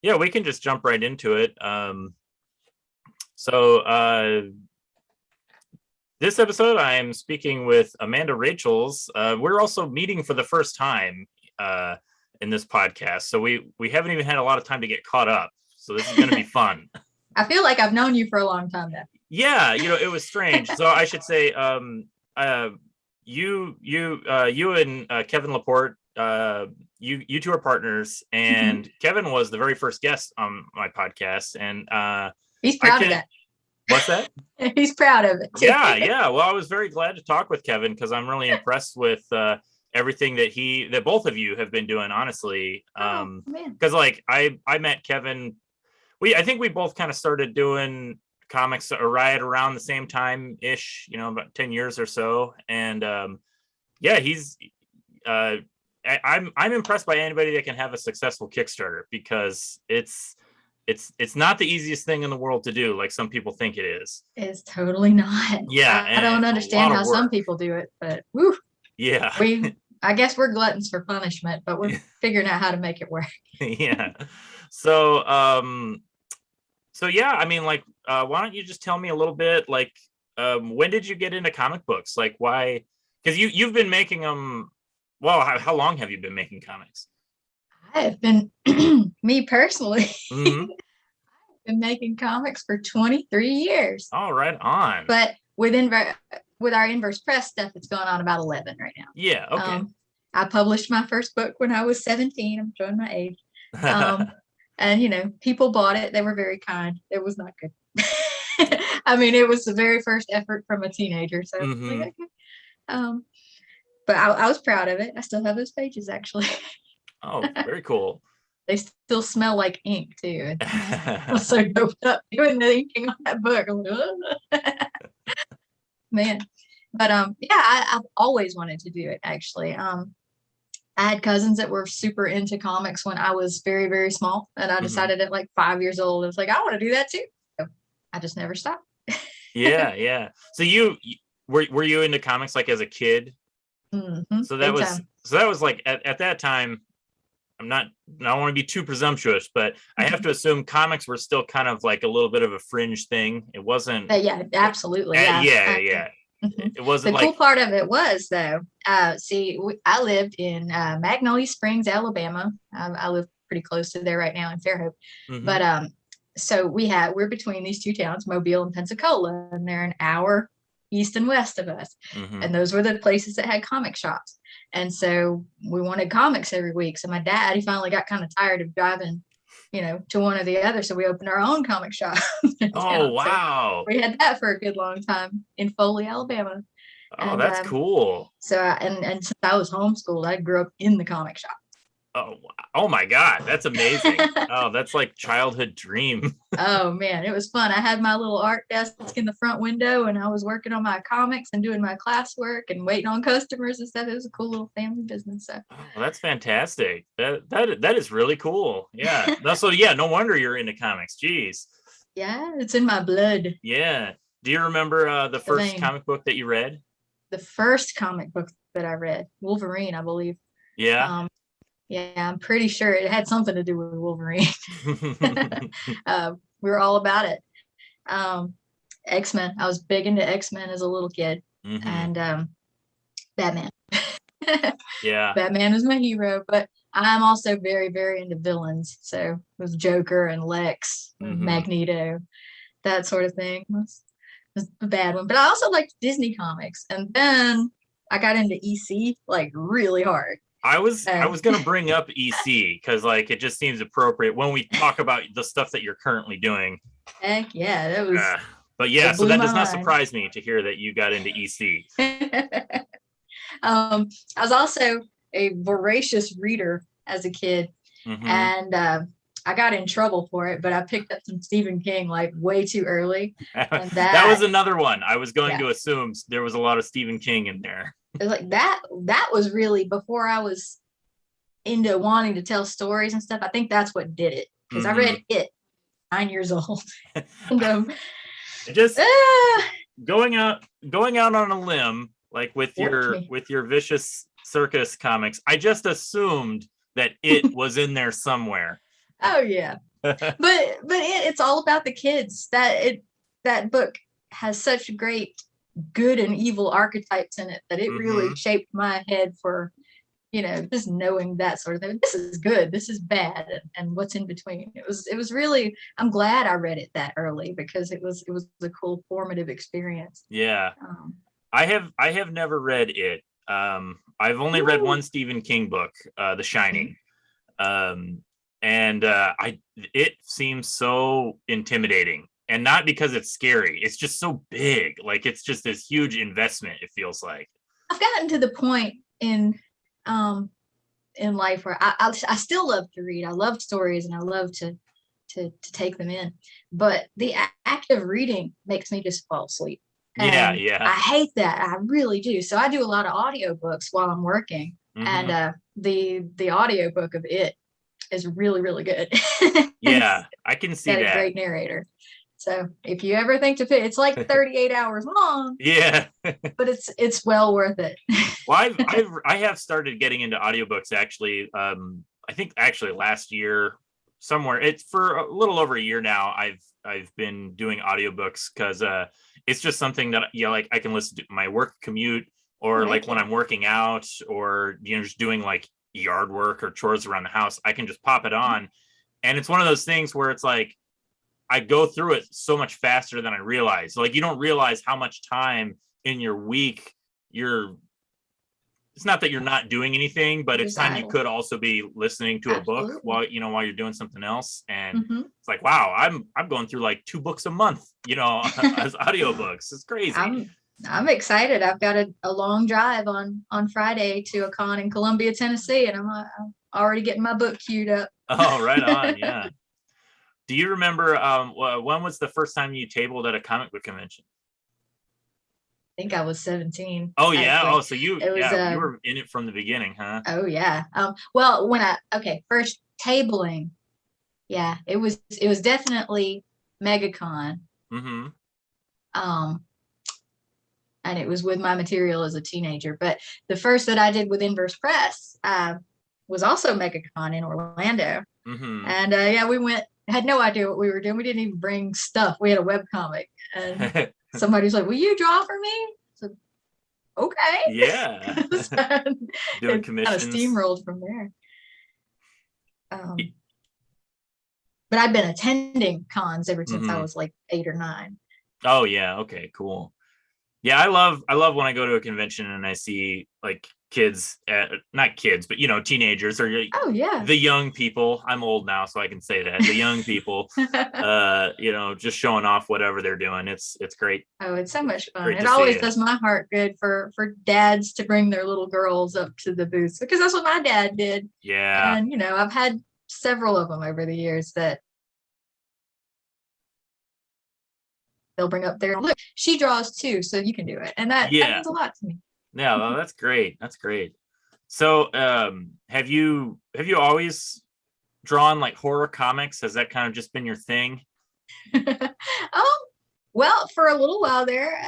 Yeah, we can just jump right into it. So this episode, I am speaking with Amanda Rachels. We're also meeting for the first time in this podcast, so we haven't even had a lot of time to get caught up. So this is going to be fun. I feel like I've known you for a long time now. Yeah, it was strange. So I should say, you and Kevin Laporte, you two are partners, and Kevin was the very first guest on my podcast, and he's proud of that. What's that? He's proud of it. Yeah. Well, I was very glad to talk with Kevin because I'm really impressed with everything that both of you have been doing, honestly. Because like I met Kevin, I think we both kind of started doing comics right around the same time ish, about 10 years or so. And he's I'm impressed by anybody that can have a successful Kickstarter, because it's not the easiest thing in the world to do, like some people think it is. It's totally not. Yeah, I don't understand how some people do it, but woo. Yeah. I guess we're gluttons for punishment, but we're figuring out how to make it work. Yeah. So yeah, I mean, like, why don't you just tell me a little bit, like, when did you get into comic books? Like, why? Because you've been making them. Well, how long have you been making comics? I've been, me personally, I've been making comics for 23 years. Oh, right on. But with our Inverse Press stuff, it's going on about 11 right now. Yeah, okay. I published my first book when I was 17. I'm showing my age. And, people bought it. They were very kind. It was not good. I mean, it was the very first effort from a teenager. So, like, okay. But I was proud of it. I still have those pages, actually. Oh, very cool. They still smell like ink, too. I was so doped up doing the inking on that book. I'm like, man. But, I've always wanted to do it, actually. I had cousins that were super into comics when I was very, very small. And I decided at like 5 years old, I was like, I want to do that, too. So I just never stopped. Yeah. So were you into comics like as a kid? So that was like at that time. I don't want to be too presumptuous, but I have to assume comics were still kind of like a little bit of a fringe thing. It wasn't. Yeah, absolutely. Yeah. It wasn't. The cool part of it was, though. I lived in Magnolia Springs, Alabama. I live pretty close to there right now in Fairhope. But so we're between these two towns, Mobile and Pensacola, and they're an hour east and west of us. And those were the places that had comic shops. And so we wanted comics every week. So my dad, he finally got kind of tired of driving, to one or the other. So we opened our own comic shop. Oh, wow. So we had that for a good long time in Foley, Alabama. Oh, that's cool. So, and since I was homeschooled, I grew up in the comic shop. Oh my God, that's amazing. Oh, that's like childhood dream. Oh man, it was fun. I had my little art desk in the front window, and I was working on my comics and doing my classwork and waiting on customers and stuff. It was a cool little family business. So. Oh, that's fantastic. That is really cool. Yeah. No wonder you're into comics. Jeez. Yeah, it's in my blood. Yeah. Do you remember the first comic book that you read? The first comic book that I read, Wolverine, I believe. Yeah. Yeah, I'm pretty sure it had something to do with Wolverine. We were all about it. X-Men. I was big into X-Men as a little kid. And Batman. Yeah. Batman is my hero, but I'm also very, very into villains. So it was Joker and Lex, Magneto, that sort of thing. Was a bad one. But I also liked Disney comics. And then I got into EC like really hard. I was going to bring up EC because like it just seems appropriate when we talk about the stuff that you're currently doing. Heck yeah, that was. But yeah, so that does not surprise me to hear that you got into EC. I was also a voracious reader as a kid, and I got in trouble for it. But I picked up some Stephen King like way too early. And that was another one. I was going to assume there was a lot of Stephen King in there. It was like that was really before I was into wanting to tell stories and stuff. I think that's what did it, because I read it 9 years old. And, just going out on a limb, like with your Vicious Circus comics, I just assumed that it was in there somewhere. Oh yeah. it's all about the kids. That book has such great good and evil archetypes in it that it really shaped my head for, just knowing that sort of thing. This is good, this is bad, and what's in between. It was really, I'm glad I read it that early, because it was a cool formative experience. Yeah. I have never read it. I've only read one Stephen King book, The Shining. It seems so intimidating, and not because it's scary. It's just so big. Like, it's just this huge investment, it feels like. I've gotten to the point in life where I still love to read. I love stories, and I love to take them in. But the act of reading makes me just fall asleep. And yeah. I hate that. I really do. So I do a lot of audiobooks while I'm working. And the audiobook of it is really, really good. Yeah, I can see that. A great narrator. So if you ever think to fit, it's like 38 hours long. Yeah. But it's well worth it. Well, I have started getting into audiobooks, actually. I think actually last year somewhere. It's for a little over a year now. I've been doing audiobooks because it's just something that like I can listen to my work commute, or like when I'm working out, or just doing like yard work or chores around the house. I can just pop it on, and it's one of those things where it's like I go through it so much faster than I realize. Like, you don't realize how much time in your week it's not that you're not doing anything, but it's time you could also be listening to a book while you're doing something else. And it's like, wow, I'm going through like 2 books a month, as audiobooks. It's crazy. I'm excited. I've got a long drive on Friday to a con in Columbia, Tennessee, and I'm already getting my book queued up. Oh, right on. Yeah. Do you remember when was the first time you tabled at a comic book convention? I think I was 17. Oh yeah. Actually. Oh, so you were in it from the beginning, huh? Oh yeah. Well, first tabling, yeah, it was definitely MegaCon. And it was with my material as a teenager. But the first that I did with Inverse Press was also MegaCon in Orlando. And we went. Had no idea what we were doing. We didn't even bring stuff. We had a webcomic, and somebody was like, "Will you draw for me?" I said, "Okay." Yeah. Doing commissions. Kind of steamrolled from there. But I've been attending cons ever since I was like 8 or 9. Oh yeah. Okay. Cool. Yeah, I love when I go to a convention and I see like kids, not kids, but teenagers, or the young people. I'm old now, so I can say that, the young people, just showing off whatever they're doing. It's great. Oh, it's so much fun. It always does my heart good for dads to bring their little girls up to the booths, because that's what my dad did. Yeah. And I've had several of them over the years that they'll bring up there. Look, she draws too, so you can do it, and that means a lot to me. Yeah, well, that's great. That's great. So, have you always drawn like horror comics? Has that kind of just been your thing? Well, for a little while there,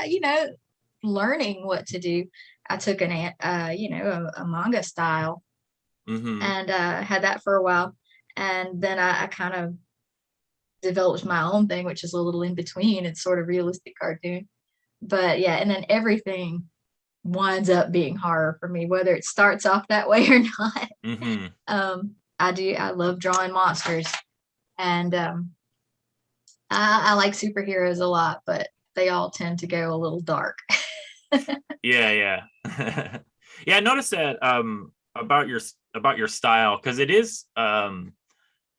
learning what to do, I took a manga style, and had that for a while, and then I kind of developed my own thing, which is a little in between. It's sort of realistic cartoon, but yeah, and then everything winds up being horror for me, whether it starts off that way or not. I love drawing monsters, and I like superheroes a lot, but they all tend to go a little dark. Yeah. I noticed that about your style, because it is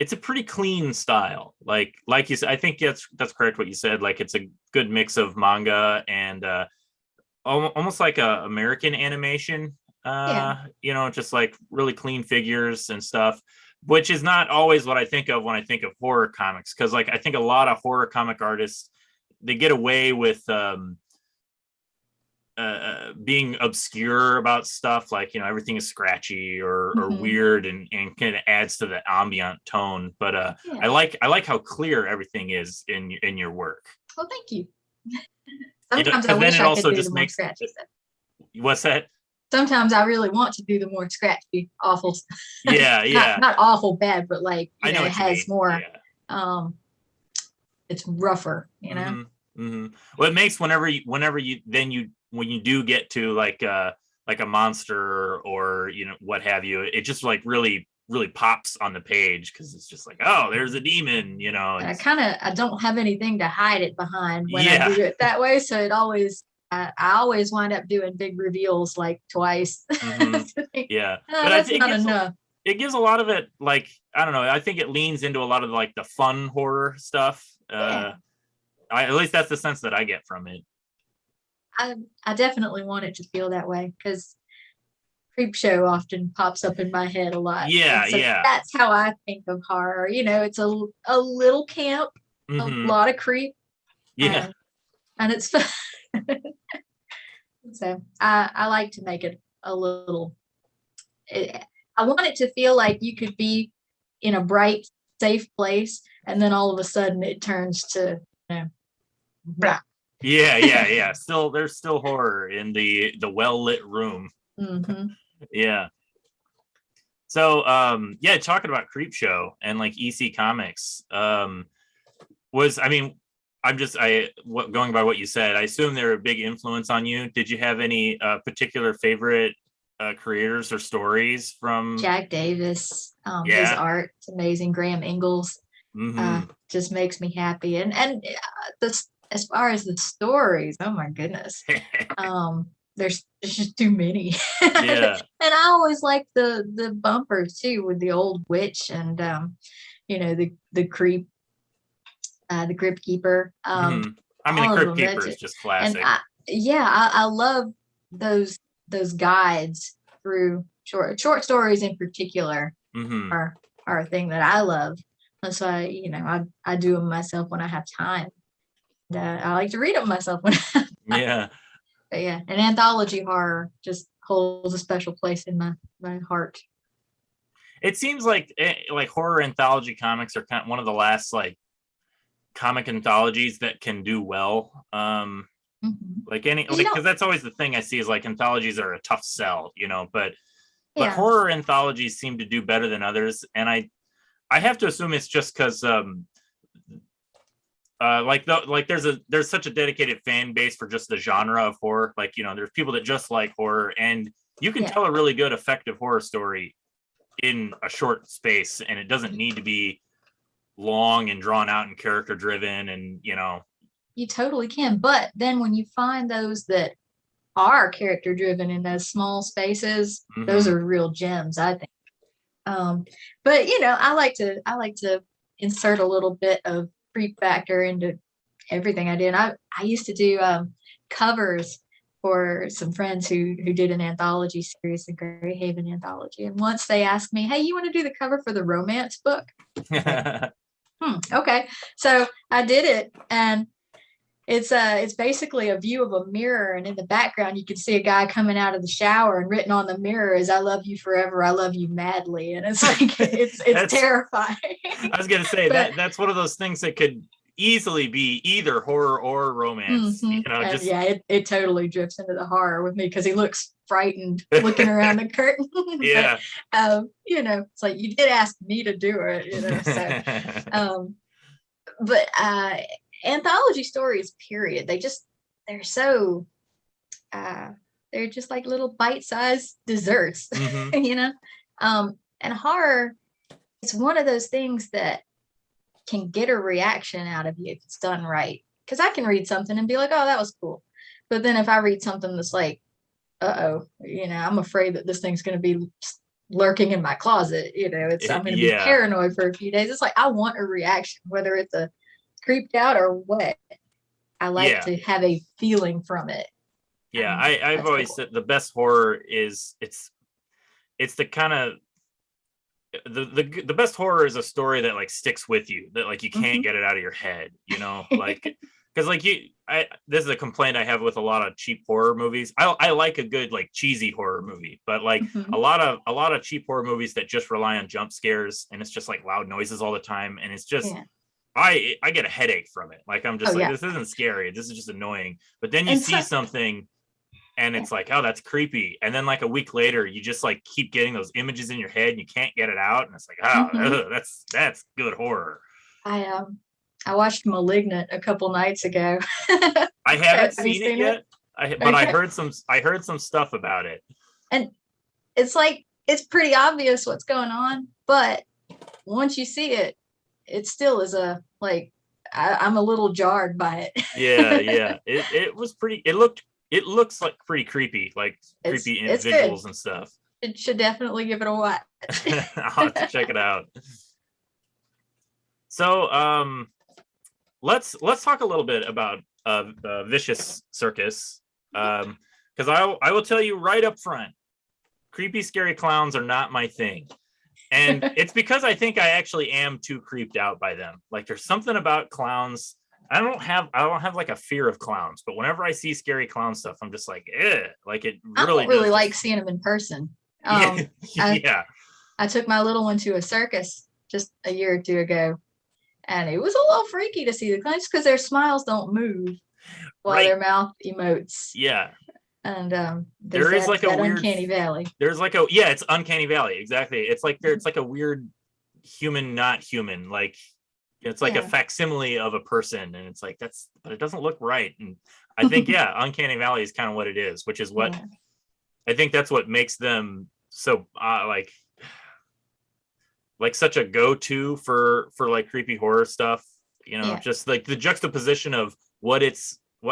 it's a pretty clean style, like you said. I think that's correct what you said. Like, it's a good mix of manga and almost like a American animation, just like really clean figures and stuff, which is not always what I think of when I think of horror comics. Because like, I think a lot of horror comic artists, they get away with being obscure about stuff, like everything is scratchy or weird, and kind of adds to the ambient tone. But I like how clear everything is in your work. Well, thank you. Sometimes I wish I could do the more scratchy stuff. What's that? Sometimes I really want to do the more scratchy, awful stuff. Yeah. Not awful bad, but like it has more it's rougher, you know. Well, it makes when you do get to like a monster or what have you, it just like really pops on the page because it's just like, oh, there's a demon, And I don't have anything to hide it behind when I do it that way, so I always wind up doing big reveals like twice. Yeah, but that's not enough. It gives a lot of it, like, I don't know, I think it leans into a lot of like the fun horror stuff. At least that's the sense that I get from it. I definitely want it to feel that way because Creepshow often pops up in my head a lot. Yeah. That's how I think of horror. It's a little camp, a lot of creep. Yeah. And it's fun. So I like to make it a little. I want it to feel like you could be in a bright, safe place, and then all of a sudden it turns to, blah. Yeah. There's still horror in the well-lit room. Yeah. So talking about Creepshow and like EC Comics, going by what you said, I assume they're a big influence on you. Did you have any particular favorite creators or stories from Jack Davis? His art is amazing. Graham Ingalls just makes me happy. And as far as the stories, oh my goodness. There's just too many. Yeah. And I always like the bumper too with the old witch and the creep, the Crypt Keeper. The Crypt Keeper is just classic. And I love those guides through short stories in particular are a thing that I love. That's why I do them myself when I have time. I like to read them myself when I have time. Yeah. But yeah, an anthology horror just holds a special place in my heart. It seems like horror anthology comics are kind of one of the last like comic anthologies that can do well. Because that's always the thing I see is like anthologies are a tough sell, but horror anthologies seem to do better than others, and I have to assume it's just because there's such a dedicated fan base for just the genre of horror. Like, there's people that just like horror, and you can tell a really good, effective horror story in a short space, and it doesn't need to be long and drawn out and character driven, and you totally can. But then when you find those that are character driven in those small spaces, those are real gems, I think. But I like to insert a little bit of creep factor into everything I do. And I used to do covers for some friends who did an anthology series, the Greyhaven anthology. And once they asked me, hey, you want to do the cover for the romance book? Okay. So I did it, and it's basically a view of a mirror, and in the background you can see a guy coming out of the shower, and written on the mirror is "I love you forever, I love you madly," and it's like it's terrifying. I was gonna say that's one of those things that could easily be either horror or romance. It totally drifts into the horror with me because he looks frightened looking around the curtain. Yeah. But, it's like, you did ask me to do it, so but anthology stories, period, they're so they're just like little bite-sized desserts. And horror, it's one of those things that can get a reaction out of you if it's done right. Because I can read something and be like, oh, that was cool, but then if I read something that's like, I'm afraid that this thing's going to be lurking in my closet, I'm going to be paranoid for a few days. It's like, I want a reaction, whether it's a creeped out or what. I like to have a feeling from it. I've always said the best horror is it's the kind of the best horror is a story that like sticks with you, that like you can't get it out of your head, like because like this is a complaint I have with a lot of cheap horror movies. I like a good like cheesy horror movie, but like a lot of cheap horror movies that just rely on jump scares, and it's just like loud noises all the time, and it's just I get a headache from it. Like, I'm just this isn't scary, this is just annoying. But then you see something and it's like, oh, that's creepy, and then like a week later you just like keep getting those images in your head and you can't get it out, and it's like, that's good horror. I watched Malignant a couple nights ago. I haven't seen it yet. But Okay. I heard some stuff about it. And it's like, it's pretty obvious what's going on, but once you see it, it still is I'm a little jarred by it. Yeah. It was pretty. It looks like pretty creepy, like creepy It's visuals good. and stuff. It should definitely give it a watch. I'll have to check it out. So let's talk a little bit about Vicious Circus, because I will tell you right up front, creepy scary clowns are not my thing, and it's because I think I actually am too creeped out by them. Like there's something about clowns. I don't have like a fear of clowns, but whenever I see scary clown stuff, I'm just like, eh. Like it I really don't really does like just... seeing them in person. Yeah. I took my little one to a circus just a year or two ago, and it was a little freaky to see the clowns because their smiles don't move while their mouth emotes. Yeah. And there is like a weird uncanny valley. There's like a, yeah, it's uncanny valley. Exactly. It's like a weird human, not human. Like it's like a facsimile of a person, and it's like but it doesn't look right. And I think uncanny valley is kind of what it is, which is what I think that's what makes them so like such a go-to for like creepy horror stuff. Just like the juxtaposition of what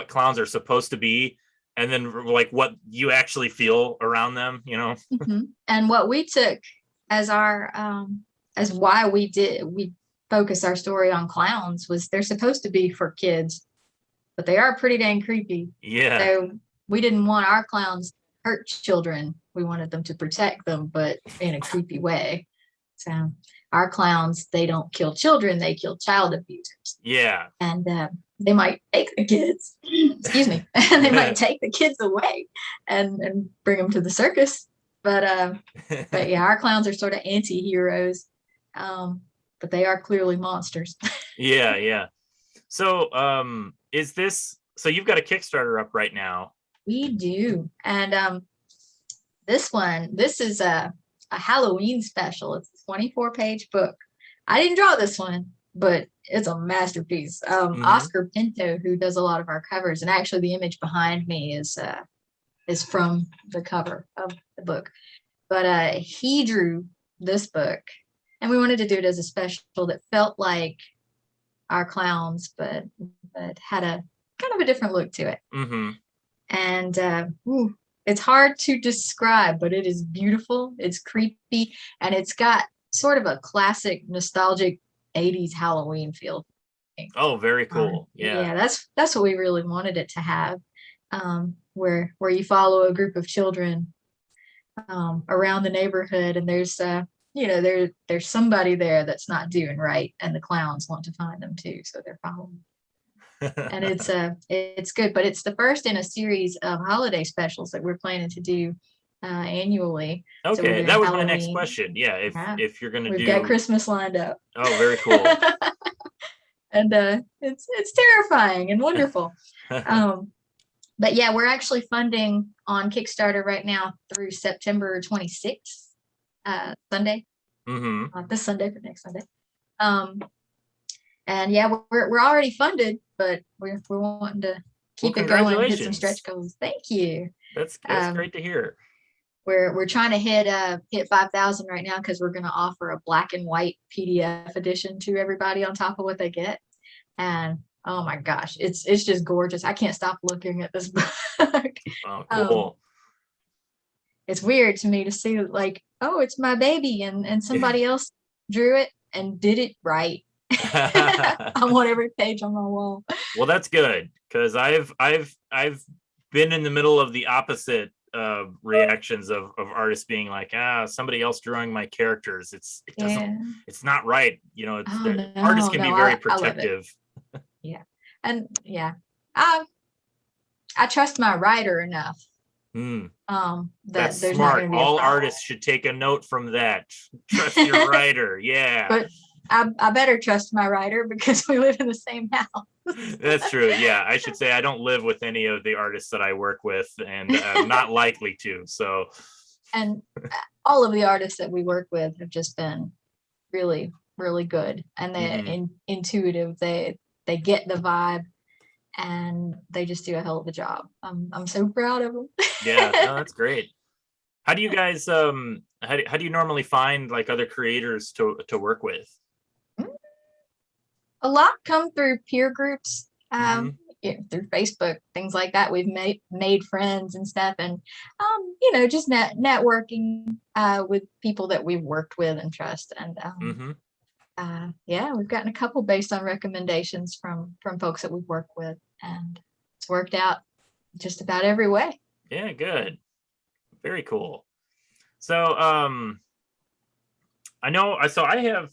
clowns are supposed to be, and then like what you actually feel around them. And what we took as our as why we focus our story on clowns was they're supposed to be for kids, but they are pretty dang creepy. So we didn't want our clowns to hurt children. We wanted them to protect them, but in a creepy way. So our clowns, they don't kill children, they kill child abusers. Yeah. And they might take the kids, excuse me, and they might take the kids away and bring them to the circus. But yeah, our clowns are sort of anti-heroes, but they are clearly monsters. Yeah. So so you've got a Kickstarter up right now? We do. And this is a Halloween special. It's a 24-page book. I didn't draw this one, but it's a masterpiece. Oscar Pinto, who does a lot of our covers, and actually the image behind me is from the cover of the book. But he drew this book, and we wanted to do it as a special that felt like our clowns, but had a kind of a different look to it. And it's hard to describe, but it is beautiful. It's creepy, and it's got sort of a classic, nostalgic 80s Halloween feel. Oh, very cool. Yeah, that's what we really wanted it to have, where you follow a group of children around the neighborhood, and there's there's somebody there that's not doing right, and the clowns want to find them too, so they're following. And it's good, but it's the first in a series of holiday specials that we're planning to do annually. Okay, so that was Halloween. My next question. Yeah, if you're gonna we've got Christmas lined up. Oh, very cool. And it's terrifying and wonderful. But yeah, we're actually funding on Kickstarter right now through September 26th, Sunday. Not this Sunday, but next Sunday. And yeah, we're already funded, but we're wanting to keep it going and hit some stretch goals. Thank you. That's great to hear. We're trying to hit 5,000 right now, because we're going to offer a black and white PDF edition to everybody on top of what they get. And oh my gosh, it's just gorgeous. I can't stop looking at this book. Oh, cool. It's weird to me to see like, oh, it's my baby, and somebody else drew it and did it right. I want every page on my wall. Well, that's good, because I've been in the middle of the opposite reactions of artists being like, somebody else drawing my characters. It's not right. Artists can be very protective. Yeah. And yeah, I trust my writer enough. That's smart. All artists should take a note from that. Trust your writer. Yeah. But I better trust my writer, because we live in the same house. That's true. Yeah, I should say I don't live with any of the artists that I work with, and I'm not likely to. So, and all of the artists that we work with have just been really really good, and they're intuitive. They get the vibe, and they just do a hell of a job. I'm so proud of them. Yeah, no, that's great. How do you guys how do you normally find like other creators to work with? A lot come through peer groups, through Facebook, things like that. We've made friends and stuff, and just networking with people that we've worked with and trust. And we've gotten a couple based on recommendations from folks that we've worked with, and it's worked out just about every way. Yeah, good. Very cool. So I know I have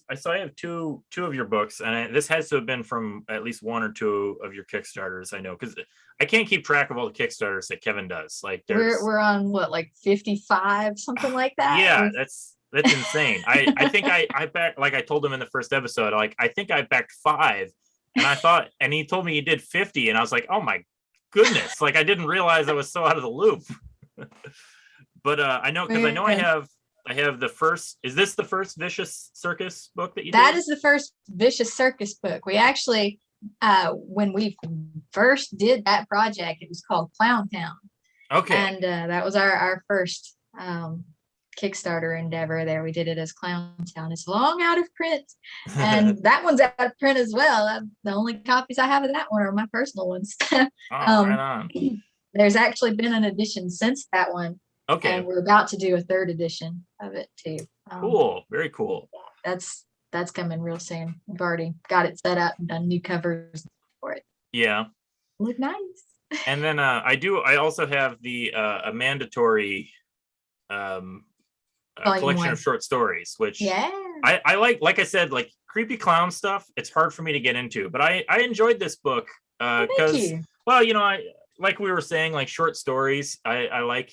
two of your books, and this has to have been from at least one or two of your Kickstarters. I know, because I can't keep track of all the Kickstarters that Kevin does. Like we're on what, like 55, something like that. Yeah, that's insane. I think I backed, like I told him in the first episode, like I think I backed 5, and he told me he did 50, and I was like, oh my goodness, like I didn't realize I was so out of the loop. But I know, because I have the first. Is this the first Vicious Circus book that you did? That is the first Vicious Circus book. We actually, when we first did that project, it was called Clown Town. Okay. And that was our first Kickstarter endeavor there. We did it as Clown Town. It's long out of print. And that one's out of print as well. The only copies I have of that one are my personal ones. Right on. There's actually been an edition since that one. Okay. And we're about to do a 3rd edition of it too. Cool. Very cool. That's coming real soon. We've already got it set up and done new covers for it. Yeah. Look nice. And then I also have the a mandatory collection of short stories, which I like I said, like creepy clown stuff. It's hard for me to get into, but I enjoyed this book because I, like we were saying, like short stories. I like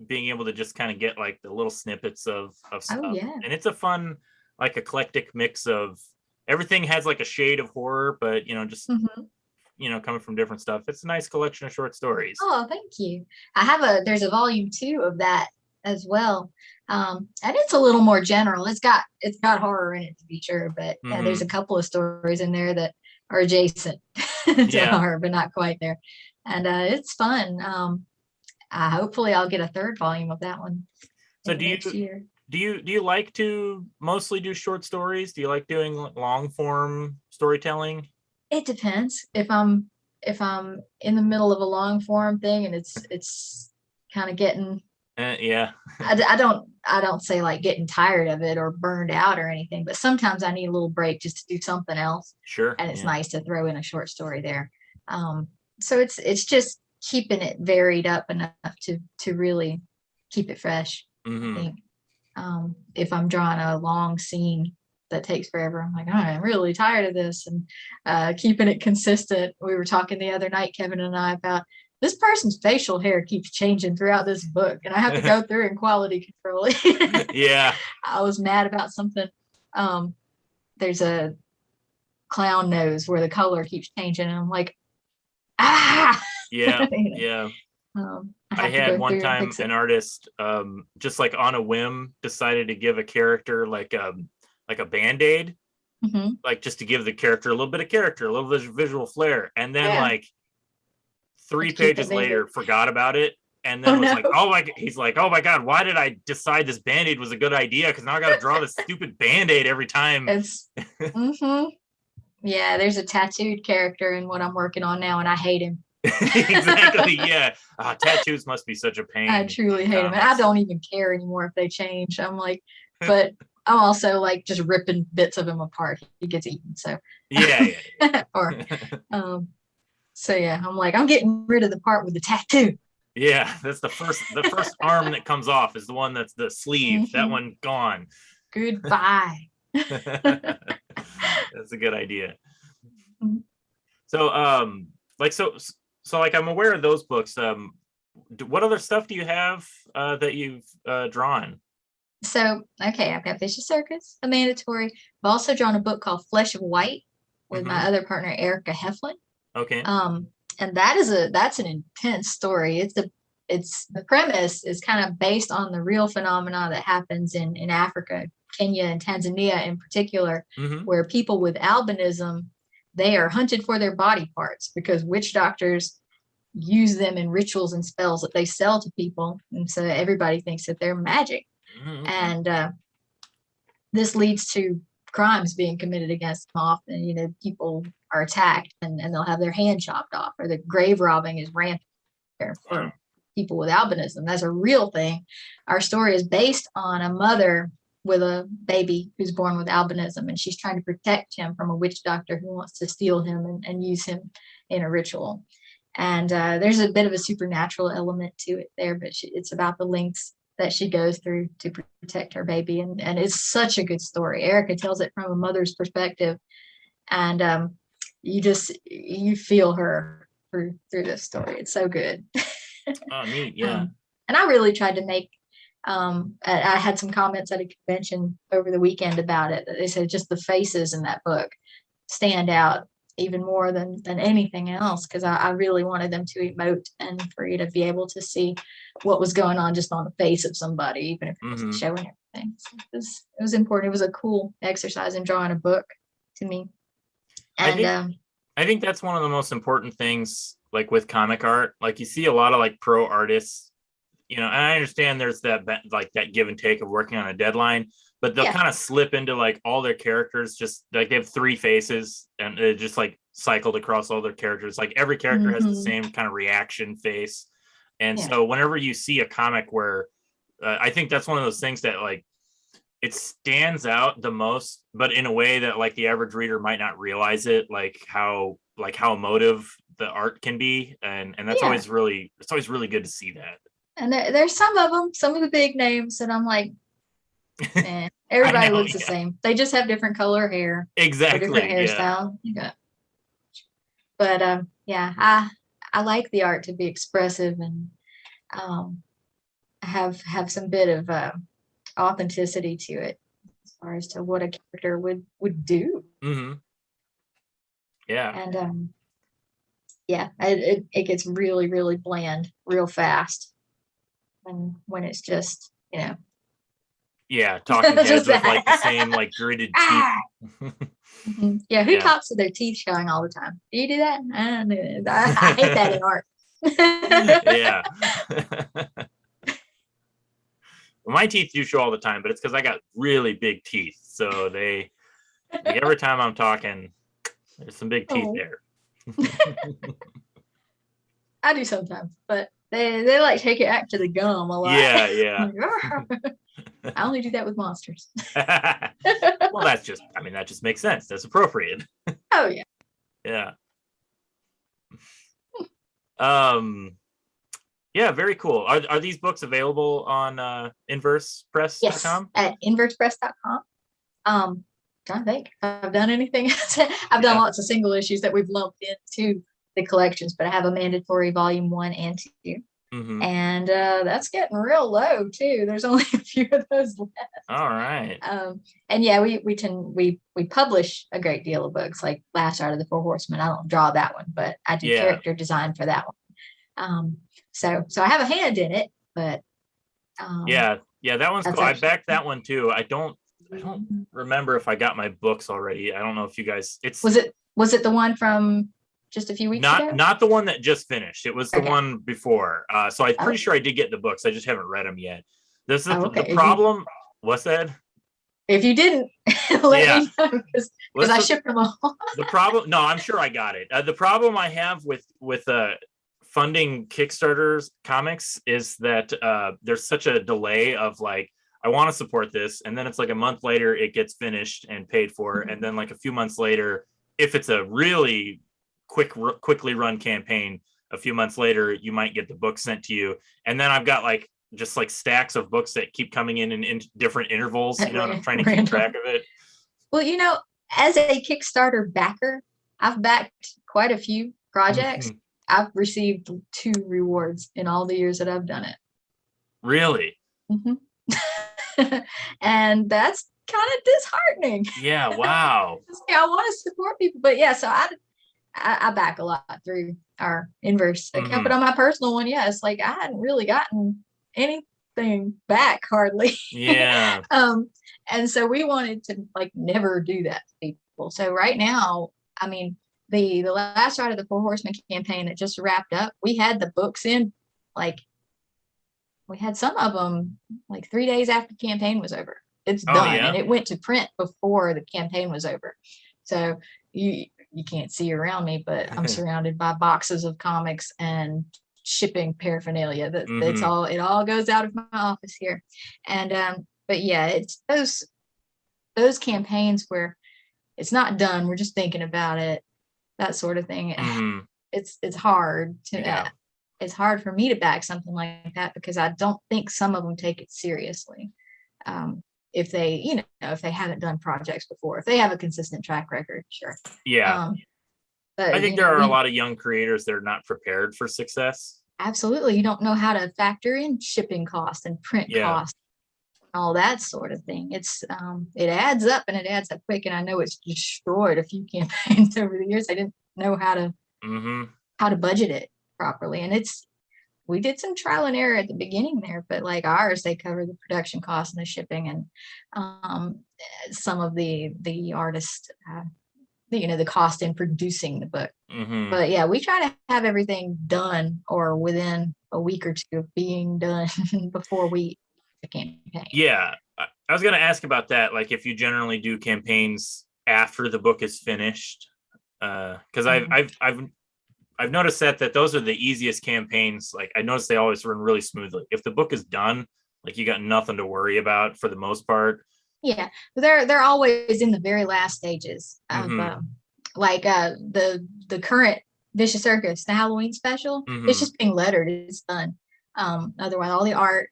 being able to just kind of get like the little snippets of stuff. And it's a fun, like eclectic mix of everything. Has like a shade of horror, but just coming from different stuff. It's a nice collection of short stories. Oh, thank you. There's a volume 2 of that as well, and it's a little more general. It's got horror in it, to be sure, but there's a couple of stories in there that are adjacent to horror, but not quite there. And it's fun. Hopefully I'll get a 3rd volume of that one. So next year. Do you like to mostly do short stories? Do you like doing long form storytelling? It depends. If I'm in the middle of a long form thing and it's kind of getting I don't say like getting tired of it or burned out or anything, but sometimes I need a little break just to do something else. Sure. And it's nice to throw in a short story there. So it's just keeping it varied up enough to really keep it fresh. I think if I'm drawing a long scene that takes forever, I'm like, oh, I'm really tired of this, and keeping it consistent. We were talking the other night, Kevin and I, about this person's facial hair keeps changing throughout this book, and I have to go through and quality control it. Yeah. I was mad about something. There's a clown nose where the color keeps changing, and I'm like, Yeah. Yeah. I had one time an artist just like on a whim decided to give a character like a Band-Aid, like just to give the character a little bit of character, a little bit of visual flair, and then like 3 pages later forgot about it, and then he's like, oh my god, why did I decide this Band-Aid was a good idea, because now I gotta draw this stupid Band-Aid every time. It's yeah, there's a tattooed character in what I'm working on now, and I hate him. Exactly. Yeah. Tattoos must be such a pain. I truly hate them. I don't even care anymore if they change. I'm like, but I'm also like just ripping bits of him apart. He gets eaten. So yeah. Or so yeah, I'm like, I'm getting rid of the part with the tattoo. Yeah, that's the first arm that comes off is the one that's the sleeve. That one gone. Goodbye. That's a good idea. So so like I'm aware of those books. What other stuff do you have that you've drawn? So okay, I've got Vicious Circus, a mandatory. I've also drawn a book called Flesh of White with my other partner Erica Heflin. Okay. And that's an intense story. It's the premise is kind of based on the real phenomena that happens in Africa Kenya and Tanzania in particular, where people with albinism, they are hunted for their body parts because witch doctors use them in rituals and spells that they sell to people. And so everybody thinks that they're magic. And this leads to crimes being committed against them often. You know, people are attacked and they'll have their hand chopped off, or the grave robbing is rampant there for people with albinism. That's a real thing. Our story is based on a mother with a baby who's born with albinism, and she's trying to protect him from a witch doctor who wants to steal him and use him in a ritual. And there's a bit of a supernatural element to it there, but it's about the lengths that she goes through to protect her baby. And it's such a good story. Erica tells it from a mother's perspective. And you feel her through this story. It's so good. Oh, neat. Yeah. And I really tried to make, I had some comments at a convention over the weekend about it. They said just the faces in that book stand out even more than anything else, because I really wanted them to emote and for you to be able to see what was going on just on the face of somebody, even if it wasn't showing everything. So it was important. It was a cool exercise in drawing a book to me. And I think that's one of the most important things, like with comic art. Like you see a lot of like pro artists, you know, and I understand there's that like that give and take of working on a deadline, but they'll kind of slip into like all their characters, just like they have 3 faces and they're just like cycled across all their characters. Like every character has the same kind of reaction face. And so whenever you see a comic where I think that's one of those things that like it stands out the most, but in a way that like the average reader might not realize it, like how emotive the art can be. And that's always really good to see that. And there's some of the big names that I'm like, everybody looks the same. They just have different color hair. Exactly. Different hairstyle. But I like the art to be expressive and have some bit of authenticity to it as far as to what a character would do. Yeah. And it gets really, really bland real fast when it's just, you know. Yeah, talking heads with like the same like gritted teeth. Yeah, who talks with their teeth showing all the time? Do you do that? I hate that in art. Yeah. Well, my teeth do show all the time, but it's because I got really big teeth. So they like, every time I'm talking, there's some big teeth there. I do sometimes, but they like take it back to the gum a lot. Yeah. I only do that with monsters. Well, that just makes sense. That's appropriate. Oh yeah. Yeah. Yeah, very cool. Are these books available on inversepress.com? Yes, at inversepress.com. Trying to think if I've done anything else. I've done lots of single issues that we've lumped into the collections, but I have a mandatory volume 1 and 2. And that's getting real low too. There's only a few of those left. All right. And yeah, we publish a great deal of books, like Last Art of the Four Horsemen. I don't draw that one, but I do character design for that one. So I have a hand in it, but yeah, that one's cool. I backed that one too. I don't remember if I got my books already. I don't know if you guys. Was it the one from just a few weeks ago? Not the one that just finished. It was the one before. So I'm pretty sure I did get the books. I just haven't read them yet. This is the problem. What's that? If you didn't, let me know because I shipped them all. The problem? No, I'm sure I got it. The problem I have with funding Kickstarter's comics is that there's such a delay of like, I want to support this, and then it's like a month later it gets finished and paid for, and then like a few months later, if it's a really quickly run campaign, a few months later you might get the book sent to you, and then I've got like just like stacks of books that keep coming in different intervals, you know, and I'm trying to keep track of it. Well, you know, as a Kickstarter backer, I've backed quite a few projects. I've received 2 rewards in all the years that I've done it. Really? And that's kind of disheartening. Yeah, wow. I want to support people, but yeah, so I back a lot through our Inverse account, but on my personal one, it's like I hadn't really gotten anything back hardly. Yeah. And so we wanted to like never do that to people. So right now, I mean, the last ride of the Four Horsemen campaign that just wrapped up, we had the books in, like, we had some of them like 3 days after the campaign was over. It's done, and it went to print before the campaign was over. So you can't see around me, but I'm surrounded by boxes of comics and shipping paraphernalia. That's all. It all goes out of my office here. And but yeah, it's those campaigns where it's not done, we're just thinking about it, that sort of thing. It's hard to it's hard for me to back something like that, because I don't think some of them take it seriously. If they, if they haven't done projects before, if they have a consistent track record, sure. But I think there are a lot of young creators that are not prepared for success. Absolutely. You don't know how to factor in shipping costs and print costs, all that sort of thing. It's it adds up, and it adds up quick. And I know it's destroyed a few campaigns over the years. I didn't know how to budget it properly. And we did some trial and error at the beginning there, but like ours, they cover the production costs and the shipping, and some of the artist, the cost in producing the book. But yeah, we try to have everything done or within a week or two of being done before we the campaign. Yeah, I was going to ask about that. Like, if you generally do campaigns after the book is finished, because I've noticed that those are the easiest campaigns. Like, I noticed they always run really smoothly. If the book is done, like, you got nothing to worry about for the most part. Yeah, they're always in the very last stages of the current Vicious Circus, the Halloween special. It's just being lettered. It's done. Otherwise, all the art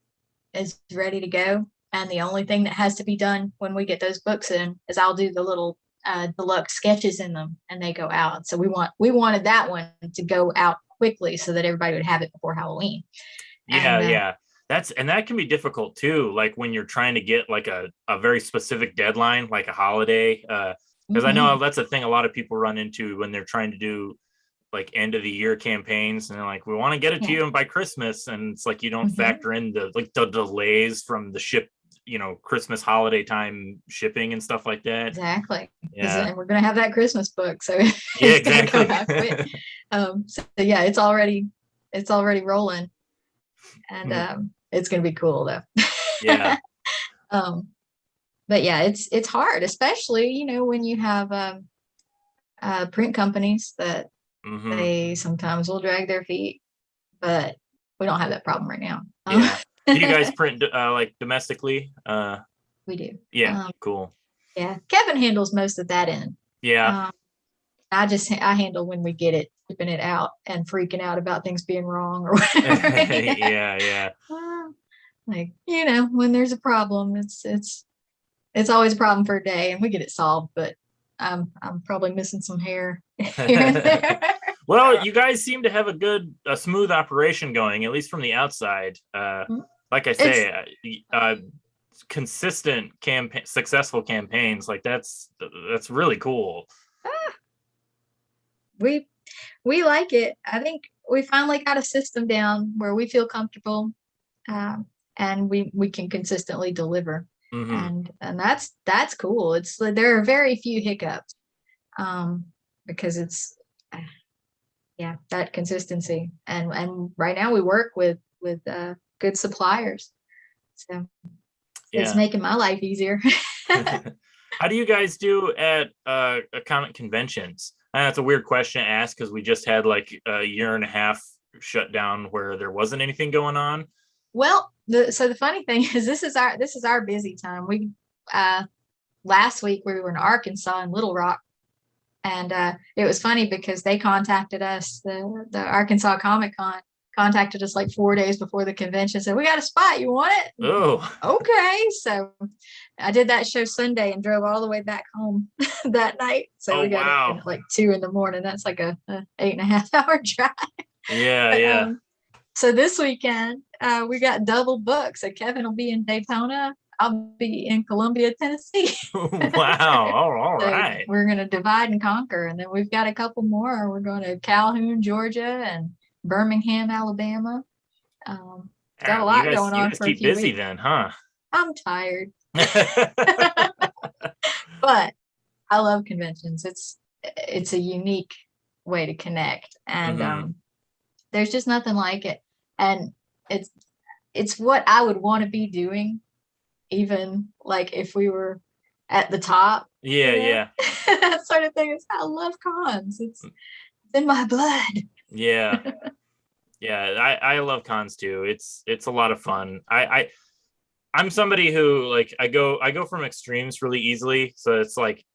is ready to go, and the only thing that has to be done when we get those books in is I'll do the little deluxe sketches in them, and they go out. So we wanted that one to go out quickly so that everybody would have it before Halloween. That can be difficult too, like when you're trying to get like a very specific deadline, like a holiday, because I know that's a thing a lot of people run into when they're trying to do like end of the year campaigns, and they're like, we want to get it to you by Christmas, and it's like you don't factor in the delays from the ship, Christmas holiday time shipping and stuff like that. Exactly. And we're gonna have that Christmas book, so yeah, exactly. So yeah, it's already rolling, and it's gonna be cool though. Yeah. But yeah, it's hard, especially when you have print companies that they sometimes will drag their feet, but we don't have that problem right now. Do you guys print like domestically? We do. Yeah, cool. Yeah, Kevin handles most of that end. Yeah. I handle when we get it, shipping it out, and freaking out about things being wrong or whatever. Yeah. Like, when there's a problem, it's always a problem for a day, and we get it solved, but I'm probably missing some hair here and there. Well, you guys seem to have a smooth operation going, at least from the outside. Like I say, consistent successful campaigns, like that's really cool. We like it. I think we finally got a system down where we feel comfortable, and we can consistently deliver. And that's cool. There are very few hiccups, because it's that consistency, and right now we work with good suppliers, so it's making my life easier. How do you guys do at comic conventions? That's a weird question to ask, because we just had like a year and a half shut down where there wasn't anything going on. Well, so the funny thing is, this is our busy time. We last week we were in Arkansas in Little Rock, and it was funny because they contacted us. The Arkansas Comic Con contacted us like 4 days before the convention, said, we got a spot, you want it? Oh, okay. So I did that show Sunday and drove all the way back home that night. So we got in at like 2 a.m. That's like a 8.5 hour drive. Yeah. So this weekend, we got double booked. So Kevin will be in Daytona. I'll be in Columbia, Tennessee. Wow. All right. We're going to divide and conquer. And then we've got a couple more. We're going to Calhoun, Georgia, and Birmingham, Alabama. Got a lot going on. You guys keep busy then, huh? I'm tired. But I love conventions. It's a unique way to connect, and there's just nothing like it. And it's what I would want to be doing, even like if we were at the top. Yeah. That sort of thing. I love cons. It's in my blood. Yeah. I love cons too. It's a lot of fun. I'm somebody who, like, I go from extremes really easily. So it's like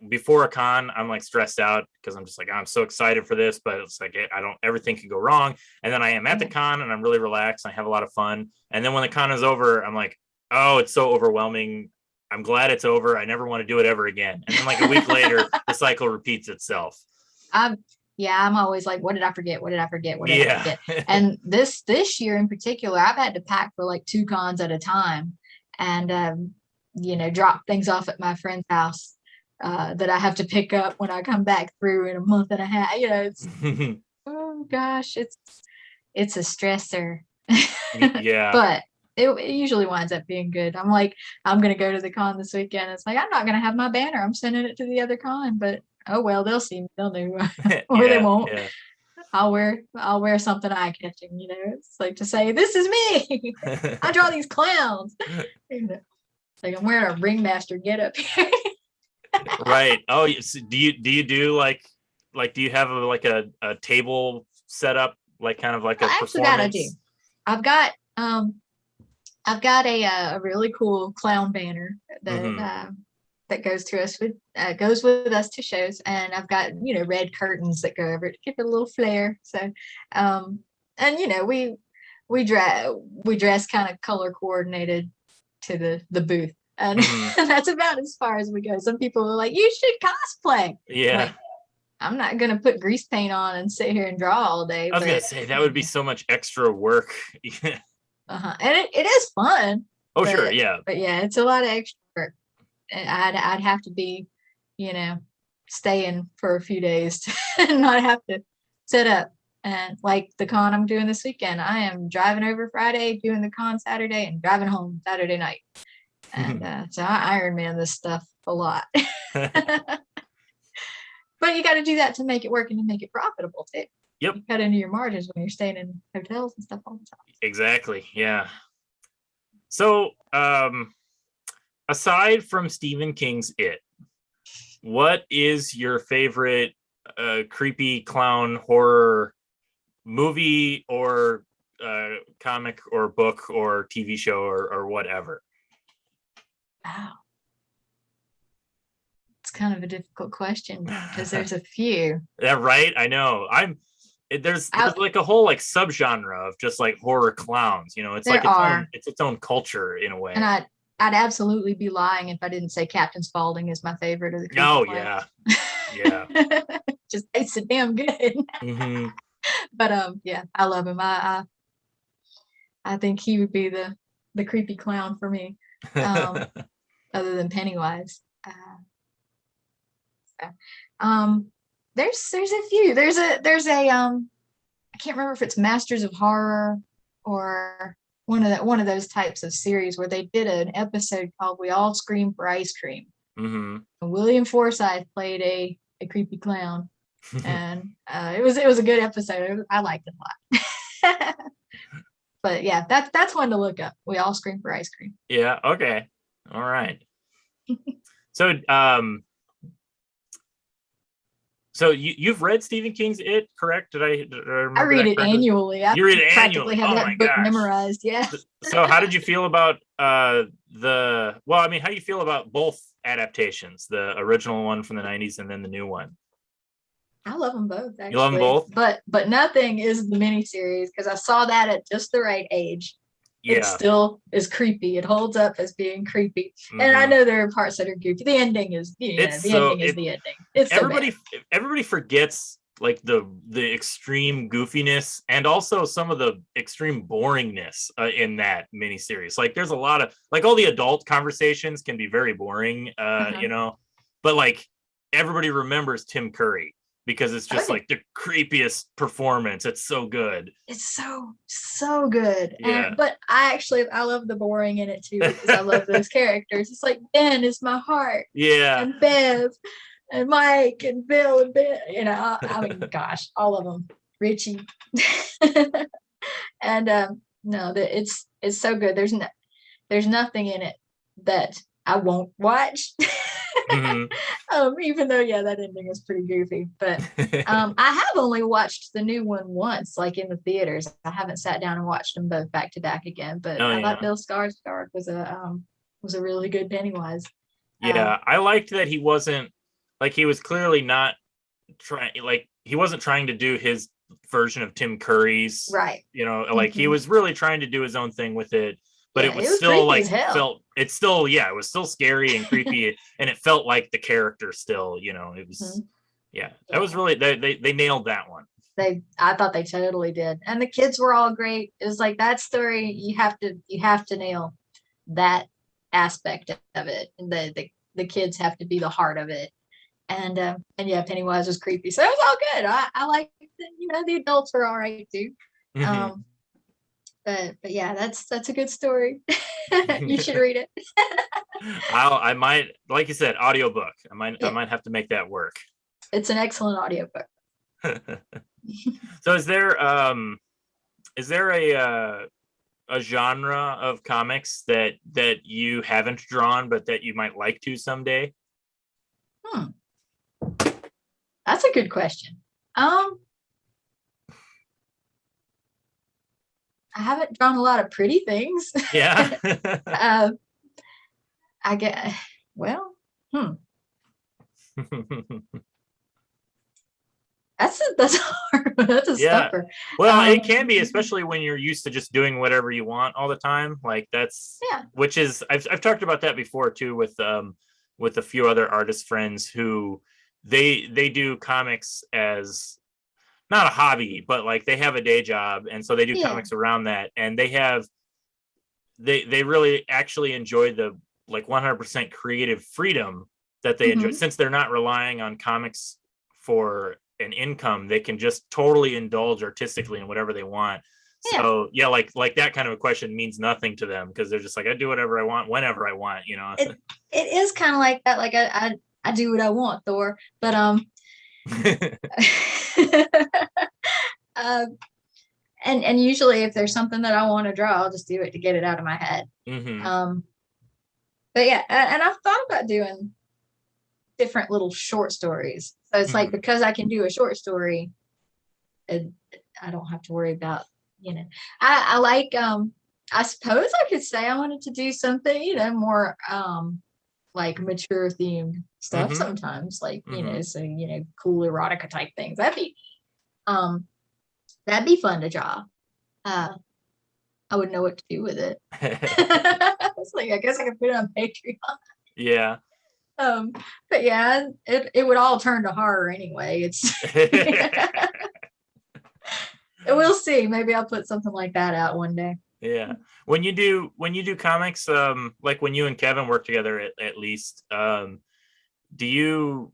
before a con, I'm like stressed out because I'm just like, I'm so excited for this, but it's like everything could go wrong. And then I am at the con and I'm really relaxed. And I have a lot of fun. And then when the con is over, I'm like, oh, it's so overwhelming. I'm glad it's over. I never want to do it ever again. And then like a week later, the cycle repeats itself. I'm always like, what did I forget? What did I forget? What did I forget? And this year in particular, I've had to pack for like 2 cons at a time, and drop things off at my friend's house that I have to pick up when I come back through in a month and a half. It's oh gosh, it's a stressor. Yeah. But it usually winds up being good. I'm like, I'm gonna go to the con this weekend. It's like, I'm not gonna have my banner. I'm sending it to the other con, but oh well, they'll see me. They'll know, or they won't. Yeah. I'll wear something eye catching. It's like to say, this is me. I draw these clowns. It's like I'm wearing a ringmaster getup here. Right. Oh, so do you do like do you have a table set up, like kind of like a performance? That I do. I've got a really cool clown banner that goes with us to shows, and I've got red curtains that go over it to give it a little flair. So and we dress kind of color coordinated to the booth, and that's about as far as we go. Some people are like, you should cosplay. Yeah. Like, I'm not gonna put grease paint on and sit here and draw all day. I was gonna say that would be so much extra work. And it is fun. Oh, sure, yeah. But yeah, it's a lot of extra work. I'd have to be, staying for a few days to not have to set up. And like the con I'm doing this weekend, I am driving over Friday, doing the con Saturday, and driving home Saturday night. And so I Iron Man this stuff a lot. But you got to do that to make it work and to make it profitable too. Yep. You cut into your margins when you're staying in hotels and stuff all the time. Exactly. Yeah. So, aside from Stephen King's It, what is your favorite creepy clown horror movie or comic or book or TV show or whatever? Wow. It's kind of a difficult question because there's a few. Yeah, right. I know. There's like a whole like subgenre of just like horror clowns. It's like its own culture in a way. And I'd absolutely be lying if I didn't say Captain Spaulding is my favorite of the. Oh yeah, yeah. Just tastes so damn good. But yeah, I love him. I think he would be the creepy clown for me, other than Pennywise. There's a few. There's a I can't remember if it's Masters of Horror or one of those types of series where they did an episode called "We All Scream for Ice Cream." And William Forsythe played a creepy clown, and it was a good episode. I liked it a lot. But yeah, that's one to look up. We All Scream for Ice Cream. Yeah. Okay. All right. So you've read Stephen King's It, correct? Did I remember? I read it annually. You read it annually. Practically have that book memorized. Yeah. So how did you feel about how do you feel about both adaptations, the original one from the 90s and then the new one? I love them both, actually. You love them both? But nothing is the miniseries because I saw that at just the right age. Yeah. It still is creepy. It holds up as being creepy. And I know there are parts that are goofy. The ending is the ending. It's everybody forgets like the extreme goofiness and also some of the extreme boringness in that miniseries. Like there's a lot of like all the adult conversations can be very boring, but like everybody remembers Tim Curry. because it's just like the creepiest performance. It's so good. It's so good. Yeah. But I love the boring in it too, because I love those characters. It's like Ben is my heart. Yeah. And Bev and Mike and Bill and Ben, you know, I mean, gosh, all of them. Richie. And no, it's so good. There's nothing in it that I won't watch. Even though that ending is pretty goofy, but I have only watched the new one once, like in the theaters. I haven't sat down and watched them both back to back again, but I thought Bill Skarsgård was a really good Pennywise. I liked that he wasn't like, he was clearly not trying, like he wasn't trying to do his version of Tim Curry's, right, you know, like he was really trying to do his own thing with it, but it was still like it was still scary and creepy, and it felt like the character still, you know, it was that was really, they nailed that one. I thought they totally did, and the kids were all great. It was like that story, you have to nail that aspect of it, and the kids have to be the heart of it. And Pennywise was creepy, so it was all good. I like, you know, the adults were all right too. But yeah, that's a good story. You should read it. I might, like you said, audiobook. I might have to make that work. It's an excellent audiobook. So is there a genre of comics that you haven't drawn but that you might like to someday? That's a good question. I haven't drawn a lot of pretty things. Yeah. I get, well, that's hard. That's a stuffer. Well, it can be, especially when you're used to just doing whatever you want all the time. Like that's which is, I've talked about that before too with a few other artist friends who they do comics as not a hobby, but like they have a day job, and so they do comics around that, and they really actually enjoy the like 100% creative freedom that they enjoy, since they're not relying on comics for an income. They can just totally indulge artistically in whatever they want. So like that kind of a question means nothing to them, because they're just like, I do whatever I want whenever I want, you know. It is kind of like that. Like I do what I want, Thor, but and usually if there's something that I want to draw, I'll just do it to get it out of my head. But yeah, and I've thought about doing different little short stories. So it's like, because I can do a short story, I don't have to worry about, you know, I like, I suppose I could say I wanted to do something, you know, more like mature themed stuff sometimes, like, you know, so, you know, cool erotica type things. That'd be fun to draw. I wouldn't know what to do with it. It's like, I guess I could put it on Patreon. Yeah. But yeah, it would all turn to horror anyway. It's we'll see. Maybe I'll put something like that out one day. Yeah. When you do comics, like when you and Kevin work together at least, do you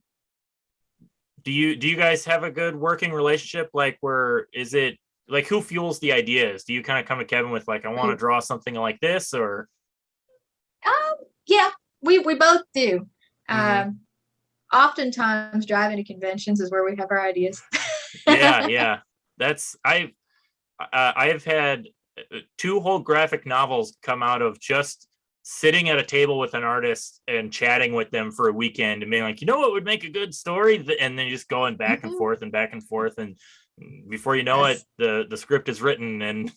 guys have a good working relationship? Like, where is it, like, who fuels the ideas? Do you kind of come to Kevin with like, I want to draw something like this, or? Yeah, we both do. Oftentimes driving to conventions is where we have our ideas. Yeah. That's, I have had 2 whole graphic novels come out of just sitting at a table with an artist and chatting with them for a weekend and being like, you know what would make a good story? And then just going back and forth and back and forth. And before you know it, the script is written. And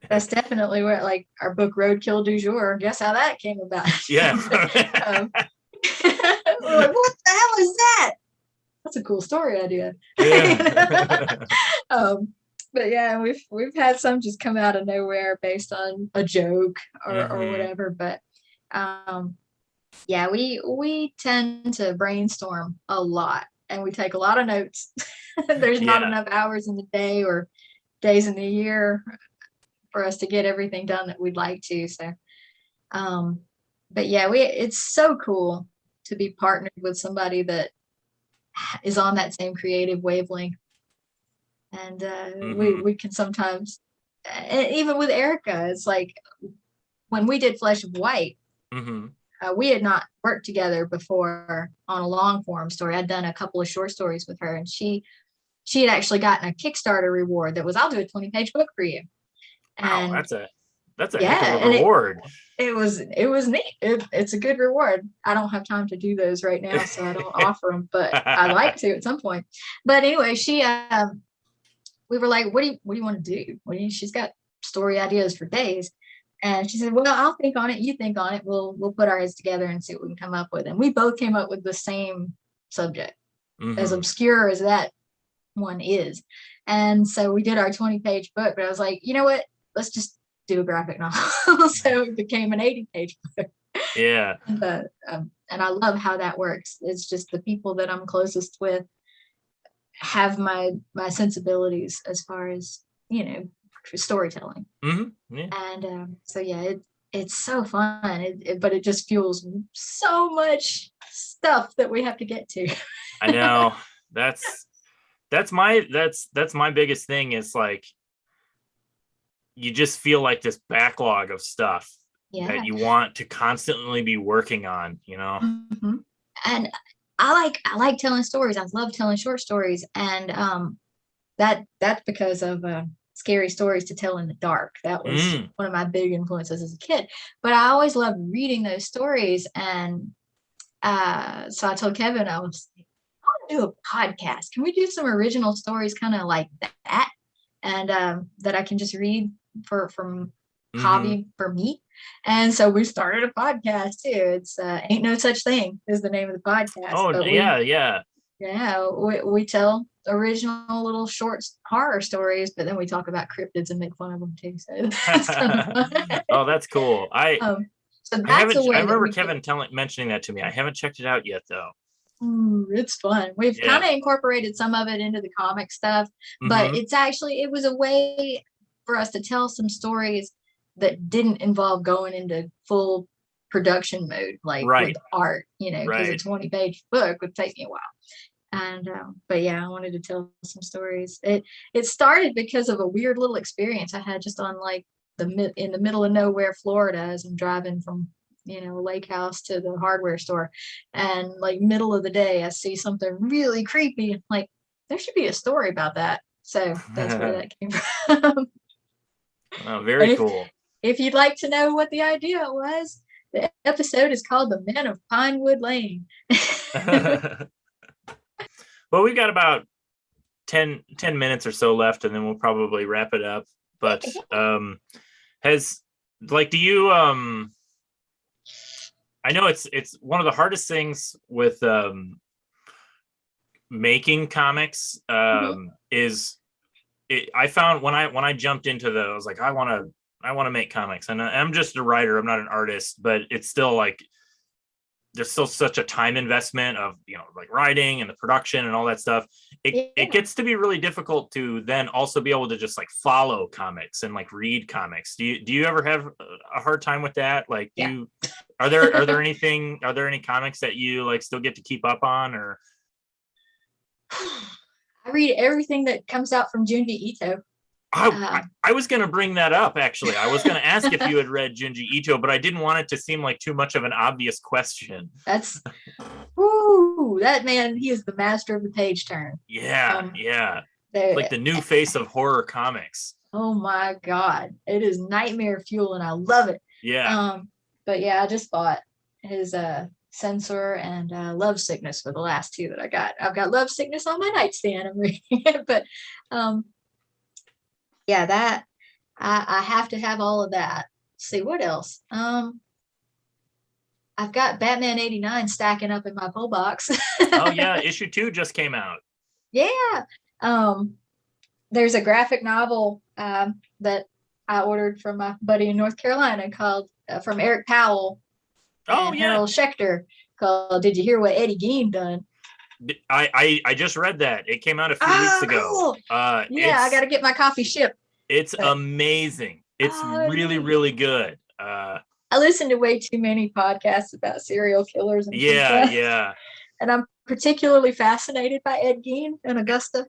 that's definitely where, like, our book Roadkill du jour, guess how that came about. Yeah. We're like, what the hell is that? That's a cool story idea. Yeah. But yeah, we've had some just come out of nowhere based on a joke or whatever. But yeah, we tend to brainstorm a lot, and we take a lot of notes. There's not enough hours in the day or days in the year for us to get everything done that we'd like to. So but yeah, it's so cool to be partnered with somebody that is on that same creative wavelength. And we can sometimes, even with Erica, it's like when we did Flesh of White, we had not worked together before on a long form story. I'd done a couple of short stories with her, and she had actually gotten a Kickstarter reward that was, I'll do a 20-page book for you. And wow, that's a heck of a reward. It was neat. It's a good reward. I don't have time to do those right now, so I don't offer them, but I'd like to at some point. But anyway, we were like, what do you want to do? She's got story ideas for days. And she said, well, I'll think on it. You think on it. We'll put our heads together and see what we can come up with. And we both came up with the same subject, as obscure as that one is. And so we did our 20-page book, but I was like, you know what? Let's just do a graphic novel. So it became an 80-page book. Yeah. And I love how that works. It's just the people that I'm closest with have my sensibilities as far as, storytelling. Yeah. And so yeah, it's so fun, but it just fuels so much stuff that we have to get to. I know. That's my biggest thing, is like, you just feel like this backlog of stuff that you want to constantly be working on, And I like telling stories. I love telling short stories, and that's because of scary stories to tell in the dark. That was one of my big influences as a kid. But I always loved reading those stories, and so I told Kevin, I want to do a podcast. Can we do some original stories, kind of like that, and that I can just read from hobby for me? And so we started a podcast too. It's Ain't No Such Thing is the name of the podcast. Oh, yeah. We tell original little short horror stories, but then we talk about cryptids and make fun of them too. So oh, that's cool. So that's I remember Kevin mentioning that to me. I haven't checked it out yet though. It's fun. We've kind of incorporated some of it into the comic stuff, but it was a way for us to tell some stories that didn't involve going into full production mode, like with art, because a 20-page book would take me a while. And but yeah, I wanted to tell some stories. It started because of a weird little experience I had just on like in the middle of nowhere, Florida, as I'm driving from a lake house to the hardware store, and like middle of the day I see something really creepy, and like there should be a story about that. So that's where that came from. Oh, very cool. If you'd like to know what the idea was, the episode is called The Men of Pinewood Lane. Well, we've got about 10 minutes or so left, and then we'll probably wrap it up. But do you I know it's one of the hardest things with making comics is I found when I jumped into I was like, I want to make comics, and I'm just a writer. I'm not an artist, but it's still like there's still such a time investment of like writing and the production and all that stuff. It gets to be really difficult to then also be able to just like follow comics and like read comics. Do you ever have a hard time with that? Like, are there any comics that you like still get to keep up on? Or I read everything that comes out from Junji Ito. I was going to bring that up, actually. I was going to ask if you had read Junji Ito, but I didn't want it to seem like too much of an obvious question. That man, he is the master of the page turn. Yeah. Like the new face of horror comics. Oh my God. It is nightmare fuel, and I love it. Yeah. But yeah, I just bought his Censor and Love Sickness for the last two that I got. I've got Love Sickness on my nightstand. I'm reading it, but yeah, that I have to have all of that. Let's see what else. I've got Batman 89 stacking up in my pull box. Oh yeah, issue 2 just came out. Yeah. There's a graphic novel that I ordered from my buddy in North Carolina called from Eric Powell and Harold Schechter, called "Did You Hear What Eddie Gein Done?" I just read that. It came out a few weeks ago. Cool. I got to get my copy shipped. It's amazing. It's really, really good. I listen to way too many podcasts about serial killers and stuff. Yeah. And I'm particularly fascinated by Ed Gein and Augusta?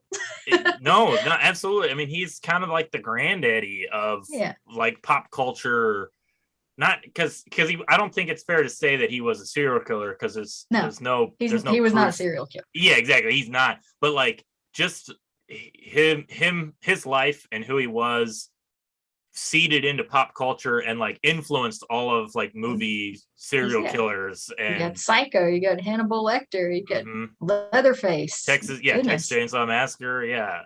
No, absolutely. I mean, he's kind of like the granddaddy of like pop culture. Not because I don't think it's fair to say that he was a serial killer, because there's no he was proof. not a serial killer. Yeah, exactly. He's not. But like just his life and who he was seeded into pop culture and like influenced all of like movie serial killers. And you got Psycho, you got Hannibal Lecter, you got Leatherface, Texas Chainsaw Massacre. Yeah,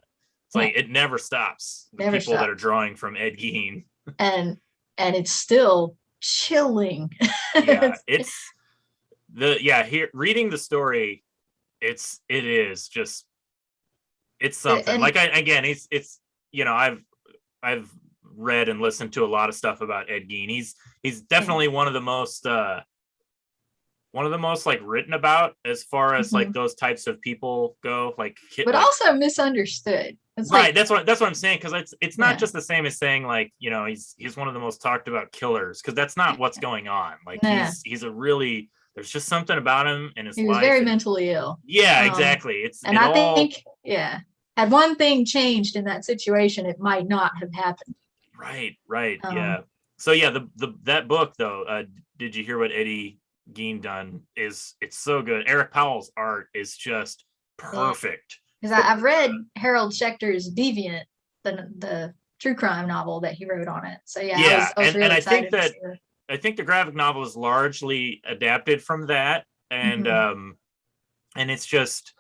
it's like it never stops. The people that are drawing from Ed Gein, and it's still chilling. Here reading the story, it is just, it's something. Like it's you know, I've read and listened to a lot of stuff about Ed Gein. He's definitely one of the most like written about as far as like those types of people go, like, but like, also misunderstood. It's right. Like, that's what I'm saying. Cause it's not just the same as saying like, you know, he's one of the most talked about killers. Cause that's not what's going on. Like he's a really, there's just something about him and his life. He was very mentally ill. Yeah, exactly. I think had one thing changed in that situation, it might not have happened. Right. Yeah. So yeah, that book though, did you hear what Eddie Gein done? It's so good. Eric Powell's art is just perfect. Because I've read Harold Schechter's Deviant, the true crime novel that he wrote on it. So I was really excited. I think the graphic novel is largely adapted from that, and it's just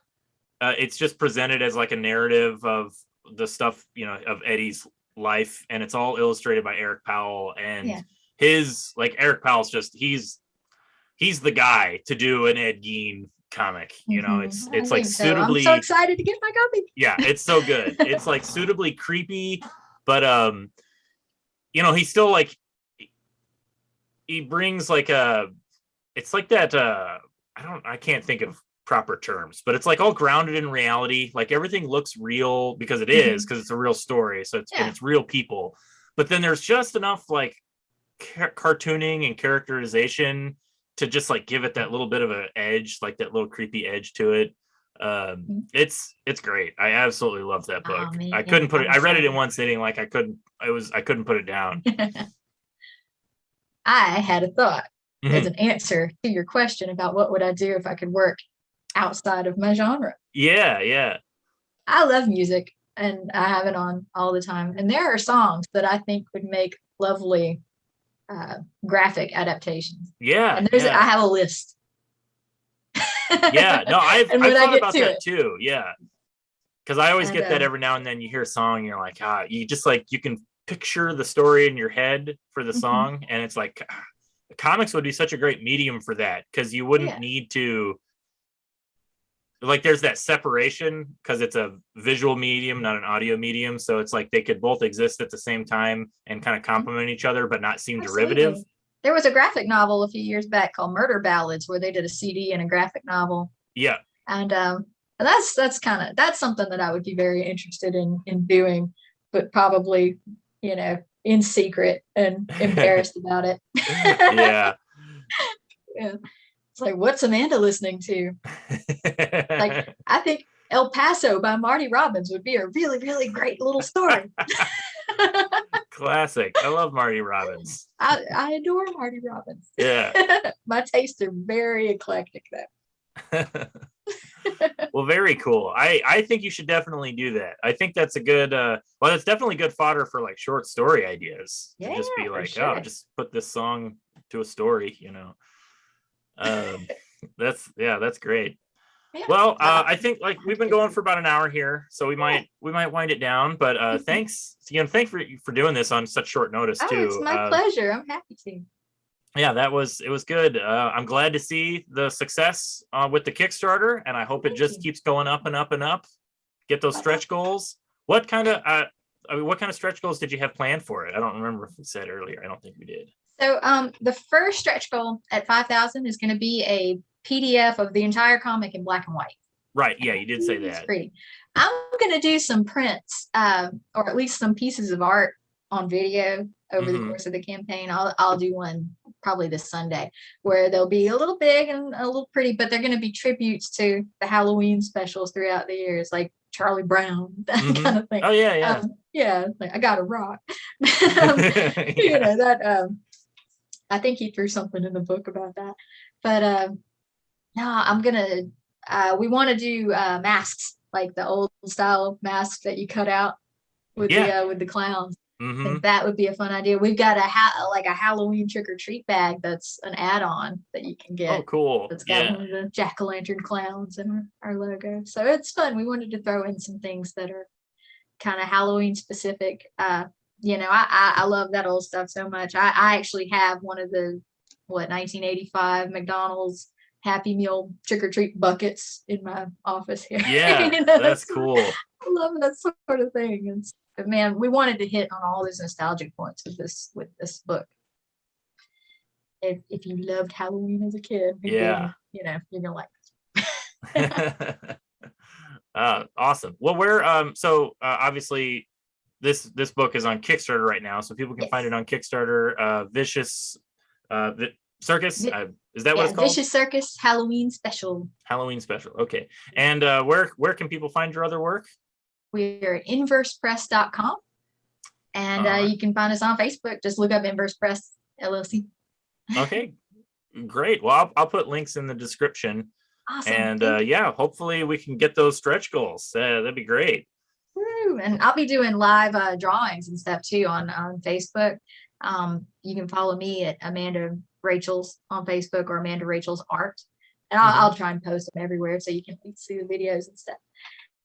presented as like a narrative of the stuff, you know, of Eddie's life, and it's all illustrated by Eric Powell. And his, like, Eric Powell's just he's the guy to do an Ed Gein comic, you know. It's like suitably, I'm so excited to get my copy. Yeah, it's so good. It's like suitably creepy, but you know, he's still like, he brings like it's like that I can't think of proper terms, but it's like all grounded in reality. Like everything looks real because it is, because it's a real story, so it's real people. But then there's just enough like cartooning and characterization to just like give it that little bit of an edge, like that little creepy edge to it. It's great. I absolutely love that book. I couldn't put it. I read it in one sitting. Like I couldn't put it down. I had a thought as an answer to your question about what would I do if I could work outside of my genre. Yeah. I love music and I have it on all the time. And there are songs that I think would make lovely graphic adaptations. Yeah. And I have a list. Yeah, no, I've thought about that too. Yeah. Because I always get that every now and then. You hear a song and you're like, you just like, you can picture the story in your head for the song. And it's like, comics would be such a great medium for that, because you wouldn't need to, like, there's that separation because it's a visual medium, not an audio medium. So it's like they could both exist at the same time and kind of complement each other, but not seem derivative. There was a graphic novel a few years back called Murder Ballads, where they did a CD and a graphic novel. Yeah. And that's something that I would be very interested in doing, but probably, you know, in secret and embarrassed about it. Yeah. It's like, what's Amanda listening to? Like, I think El Paso by Marty Robbins would be a really, really great little story. Classic. I love Marty Robbins. I adore Marty Robbins. Yeah. My tastes are very eclectic though. Well, very cool. I think you should definitely do that. I think that's a good it's definitely good fodder for like short story ideas. Yeah, just be like, just put this song to a story, you know. That's great. Yeah. Well, I think like we've been going for about an hour here, so we might wind it down. But thanks again. Thanks for doing this on such short notice too. It's my pleasure. I'm happy to. Yeah, it was good. I'm glad to see the success with the Kickstarter, and I hope it just keeps going up and up and up. Get those stretch goals. What kind of stretch goals did you have planned for it? I don't remember if we said earlier. I don't think we did. So the first stretch goal at 5,000 is going to be a PDF of the entire comic in black and white. Right. Yeah, you did say that. It's pretty. I'm going to do some prints, or at least some pieces of art on video over the course of the campaign. I'll do one probably this Sunday where they'll be a little big and a little pretty, but they're going to be tributes to the Halloween specials throughout the years, like Charlie Brown, that kind of thing. Oh yeah. Yeah, like I got a rock. You know that. I think he threw something in the book about that. But no, I'm gonna. We want to do masks, like the old style masks that you cut out with the clowns. I think that would be a fun idea. We've got like a Halloween trick or treat bag that's an add-on that you can get. Oh, cool! It's got one of the jack-o'-lantern clowns and our logo, so it's fun. We wanted to throw in some things that are kind of Halloween specific. You know, I love that old stuff so much. I actually have one of the 1985 McDonald's Happy Meal trick or treat buckets in my office here. Yeah, you know, that's cool. I love that sort of thing. But man, we wanted to hit on all those nostalgic points with this book. If you loved Halloween as a kid, then, you know, you're gonna like it. Awesome. Well, we're obviously this book is on Kickstarter right now, so people can find it on Kickstarter. Vicious Circus. Is that what it's called? Vicious Circus Halloween Special. Halloween Special. Okay. And where can people find your other work? We're at inversepress.com. And you can find us on Facebook. Just look up Inverse Press LLC. Okay. Great. Well, I'll put links in the description. Awesome. And hopefully we can get those stretch goals. That'd be great. Woo. And I'll be doing live drawings and stuff too on Facebook. You can follow me at Amanda Rachel's on Facebook or Amanda Rachel's Art. And I'll try and post them everywhere so you can see the videos and stuff.